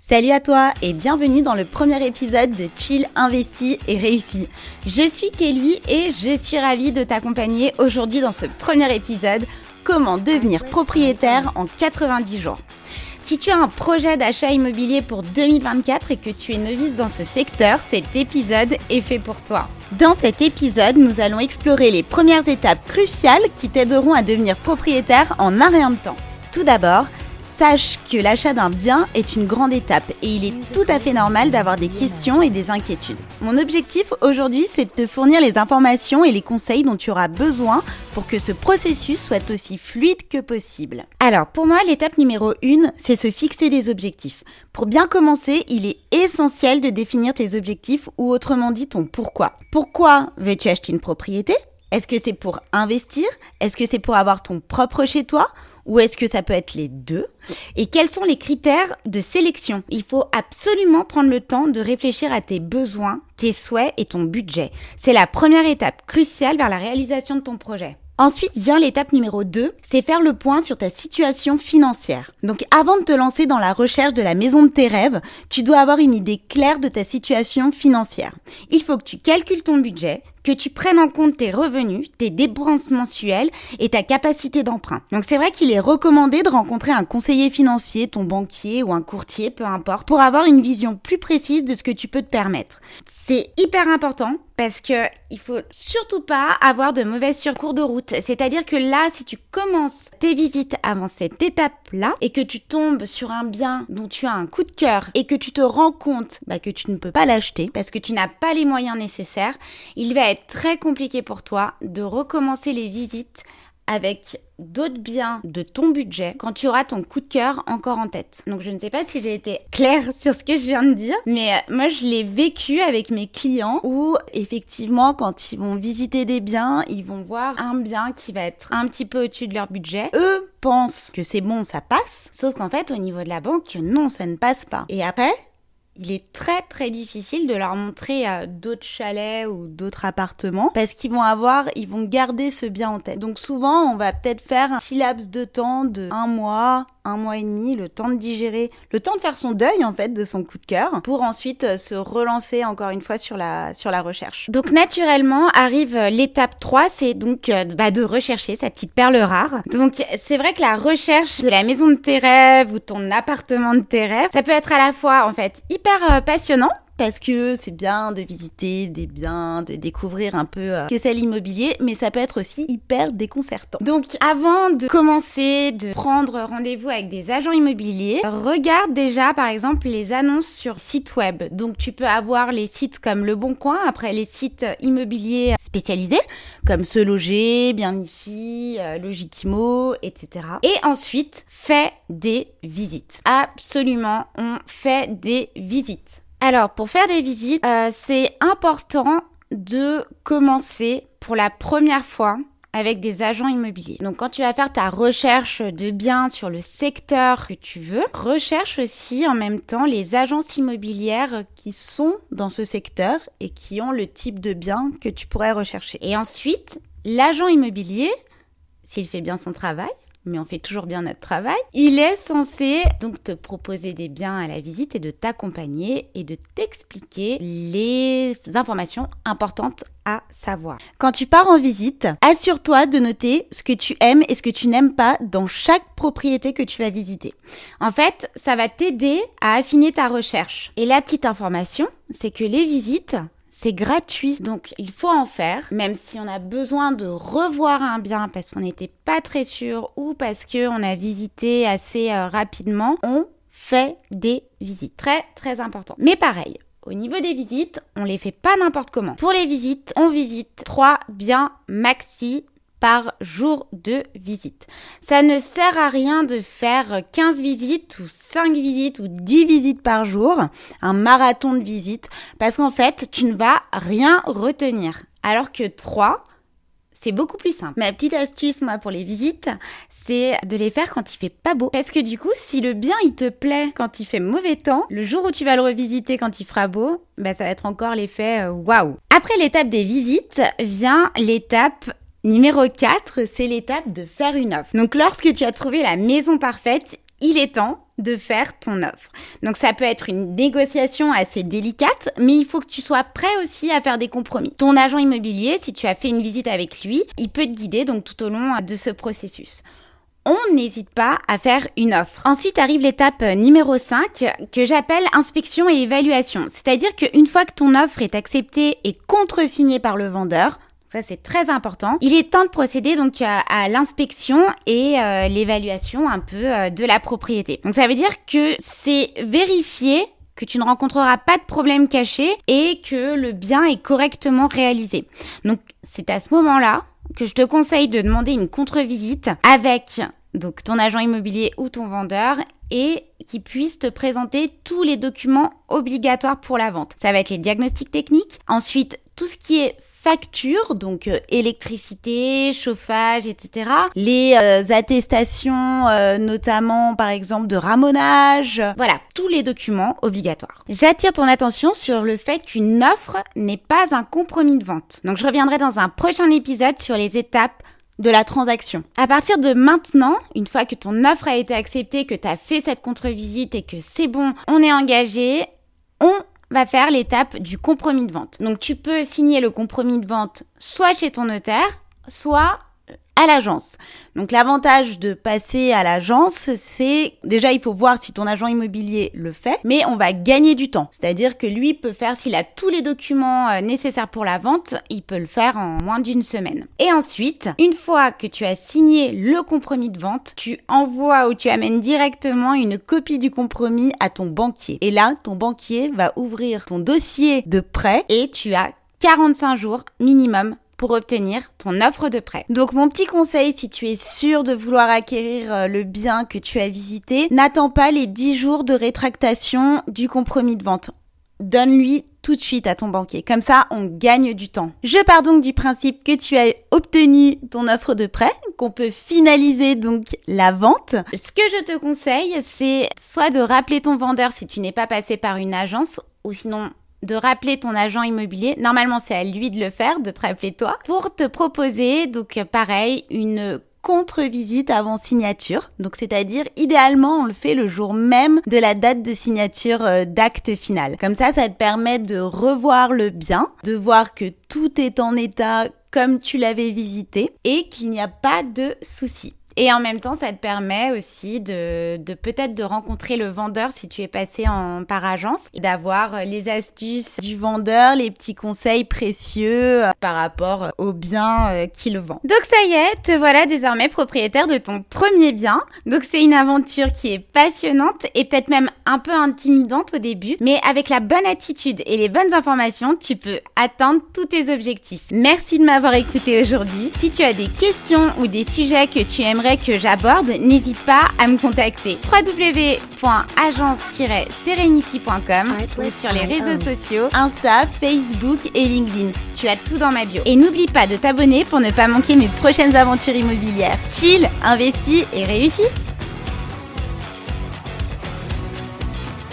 Salut à toi et bienvenue dans le premier épisode de Chill, Investi et Réussi. Je suis Kelly et je suis ravie de t'accompagner aujourd'hui dans ce premier épisode, comment devenir propriétaire en 90 jours. Si tu as un projet d'achat immobilier pour 2024 et que tu es novice dans ce secteur, cet épisode est fait pour toi. Dans cet épisode, nous allons explorer les premières étapes cruciales qui t'aideront à devenir propriétaire en un rien de temps. Tout d'abord, sache que l'achat d'un bien est une grande étape et il est tout à fait normal d'avoir des questions et des inquiétudes. Mon objectif aujourd'hui, c'est de te fournir les informations et les conseils dont tu auras besoin pour que ce processus soit aussi fluide que possible. Alors, pour moi, l'étape numéro 1, c'est se fixer des objectifs. Pour bien commencer, il est essentiel de définir tes objectifs ou autrement dit ton pourquoi. Pourquoi veux-tu acheter une propriété ? Est-ce que c'est pour investir ? Est-ce que c'est pour avoir ton propre chez toi ? Ou est-ce que ça peut être les deux ? Et quels sont les critères de sélection ? Il faut absolument prendre le temps de réfléchir à tes besoins, tes souhaits et ton budget. C'est la première étape cruciale vers la réalisation de ton projet. Ensuite vient l'étape numéro 2, c'est faire le point sur ta situation financière. Donc avant de te lancer dans la recherche de la maison de tes rêves, tu dois avoir une idée claire de ta situation financière. Il faut que tu calcules ton budget, que tu prennes en compte tes revenus, tes dépenses mensuelles et ta capacité d'emprunt. Donc c'est vrai qu'il est recommandé de rencontrer un conseiller financier, ton banquier ou un courtier, peu importe, pour avoir une vision plus précise de ce que tu peux te permettre. C'est hyper important parce que il faut surtout pas avoir de mauvaises cours de route. C'est-à-dire que là, si tu commences tes visites avant cette étape-là et que tu tombes sur un bien dont tu as un coup de cœur et que tu te rends compte que tu ne peux pas l'acheter parce que tu n'as pas les moyens nécessaires, il va être très compliqué pour toi de recommencer les visites avec d'autres biens de ton budget quand tu auras ton coup de cœur encore en tête. Donc je ne sais pas si j'ai été claire sur ce que je viens de dire, mais moi je l'ai vécu avec mes clients où effectivement quand ils vont visiter des biens, ils vont voir un bien qui va être un petit peu au-dessus de leur budget. Eux pensent que c'est bon, ça passe, sauf qu'en fait au niveau de la banque, non, ça ne passe pas. Et après, il est très très difficile de leur montrer d'autres chalets ou d'autres appartements parce qu'ils vont garder ce bien en tête. Donc souvent, on va peut-être faire un petit laps de temps de 1 mois et demi, le temps de digérer, le temps de faire son deuil en fait de son coup de cœur pour ensuite se relancer encore une fois sur la recherche. Donc naturellement arrive l'étape 3, c'est donc de rechercher sa petite perle rare. Donc c'est vrai que la recherche de la maison de tes rêves ou ton appartement de tes rêves, ça peut être à la fois en fait hyper passionnant parce que c'est bien de visiter des biens, de découvrir un peu que c'est l'immobilier, mais ça peut être aussi hyper déconcertant. Donc avant de commencer, de prendre rendez-vous avec des agents immobiliers, regarde déjà par exemple les annonces sur sites web. Donc tu peux avoir les sites comme Le Bon Coin, après les sites immobiliers spécialisés comme Se Loger, Bien Ici, Logikimo, etc. Et ensuite, fais des visites. Absolument, on fait des visites. Alors, pour faire des visites, c'est important de commencer pour la première fois avec des agents immobiliers. Donc, quand tu vas faire ta recherche de biens sur le secteur que tu veux, recherche aussi en même temps les agences immobilières qui sont dans ce secteur et qui ont le type de bien que tu pourrais rechercher. Et ensuite, l'agent immobilier, s'il fait bien son travail, mais on fait toujours bien notre travail, il est censé donc te proposer des biens à la visite et de t'accompagner et de t'expliquer les informations importantes à savoir. Quand tu pars en visite, assure-toi de noter ce que tu aimes et ce que tu n'aimes pas dans chaque propriété que tu vas visiter. En fait, ça va t'aider à affiner ta recherche. Et la petite information, c'est que les visites, c'est gratuit, donc il faut en faire, même si on a besoin de revoir un bien parce qu'on n'était pas très sûr ou parce qu'on a visité assez rapidement, on fait des visites. Très, très important. Mais pareil, au niveau des visites, on les fait pas n'importe comment. Pour les visites, on visite 3 biens maxi par jour de visite. Ça ne sert à rien de faire 15 visites ou 5 visites ou 10 visites par jour, un marathon de visites, parce qu'en fait, tu ne vas rien retenir. Alors que 3, c'est beaucoup plus simple. Ma petite astuce, moi, pour les visites, c'est de les faire quand il fait pas beau. Parce que du coup, si le bien, il te plaît quand il fait mauvais temps, le jour où tu vas le revisiter quand il fera beau, ça va être encore l'effet waouh. Après l'étape des visites, vient l'étape numéro 4, c'est l'étape de faire une offre. Donc lorsque tu as trouvé la maison parfaite, il est temps de faire ton offre. Donc ça peut être une négociation assez délicate, mais il faut que tu sois prêt aussi à faire des compromis. Ton agent immobilier, si tu as fait une visite avec lui, il peut te guider donc tout au long de ce processus. On n'hésite pas à faire une offre. Ensuite arrive l'étape numéro 5 que j'appelle inspection et évaluation. C'est-à-dire qu'une fois que ton offre est acceptée et contresignée par le vendeur, ça c'est très important, il est temps de procéder donc à l'inspection et l'évaluation un peu de la propriété. Donc ça veut dire que c'est vérifier que tu ne rencontreras pas de problème caché et que le bien est correctement réalisé. Donc c'est à ce moment-là que je te conseille de demander une contre-visite avec donc ton agent immobilier ou ton vendeur et qui puisse te présenter tous les documents obligatoires pour la vente. Ça va être les diagnostics techniques, ensuite tout ce qui est facture, donc électricité, chauffage, etc. Les attestations, notamment par exemple de ramonage. Voilà, tous les documents obligatoires. J'attire ton attention sur le fait qu'une offre n'est pas un compromis de vente. Donc je reviendrai dans un prochain épisode sur les étapes de la transaction. À partir de maintenant, une fois que ton offre a été acceptée, que tu as fait cette contre-visite et que c'est bon, on est engagé, on va faire l'étape du compromis de vente. Donc tu peux signer le compromis de vente soit chez ton notaire, soit à l'agence. Donc l'avantage de passer à l'agence, c'est déjà il faut voir si ton agent immobilier le fait, mais on va gagner du temps. C'est-à-dire que lui peut faire, s'il a tous les documents nécessaires pour la vente, il peut le faire en moins d'une semaine. Et ensuite, une fois que tu as signé le compromis de vente, tu envoies ou tu amènes directement une copie du compromis à ton banquier. Et là, ton banquier va ouvrir ton dossier de prêt et tu as 45 jours minimum pour obtenir ton offre de prêt. Donc mon petit conseil, si tu es sûr de vouloir acquérir le bien que tu as visité, n'attends pas les 10 jours de rétractation du compromis de vente. Donne-lui tout de suite à ton banquier. Comme ça, on gagne du temps. Je pars donc du principe que tu as obtenu ton offre de prêt, qu'on peut finaliser donc la vente. Ce que je te conseille, c'est soit de rappeler ton vendeur si tu n'es pas passé par une agence, ou sinon de rappeler ton agent immobilier. Normalement, c'est à lui de le faire, de te rappeler toi, pour te proposer, donc pareil, une contre-visite avant signature. Donc, c'est-à-dire, idéalement, on le fait le jour même de la date de signature d'acte final. Comme ça te permet de revoir le bien, de voir que tout est en état comme tu l'avais visité et qu'il n'y a pas de soucis. Et en même temps, ça te permet aussi de peut-être de rencontrer le vendeur si tu es passé par agence et d'avoir les astuces du vendeur, les petits conseils précieux par rapport au bien qu'il vend. Donc ça y est, te voilà désormais propriétaire de ton premier bien. Donc c'est une aventure qui est passionnante et peut-être même un peu intimidante au début, mais avec la bonne attitude et les bonnes informations, tu peux atteindre tous tes objectifs. Merci de m'avoir écouté aujourd'hui. Si tu as des questions ou des sujets que tu aimerais que j'aborde, n'hésite pas à me contacter. www.agence-serenity.com ou sur les réseaux sociaux, Insta, Facebook et LinkedIn. Tu as tout dans ma bio. Et n'oublie pas de t'abonner pour ne pas manquer mes prochaines aventures immobilières. Chill, investis et réussis!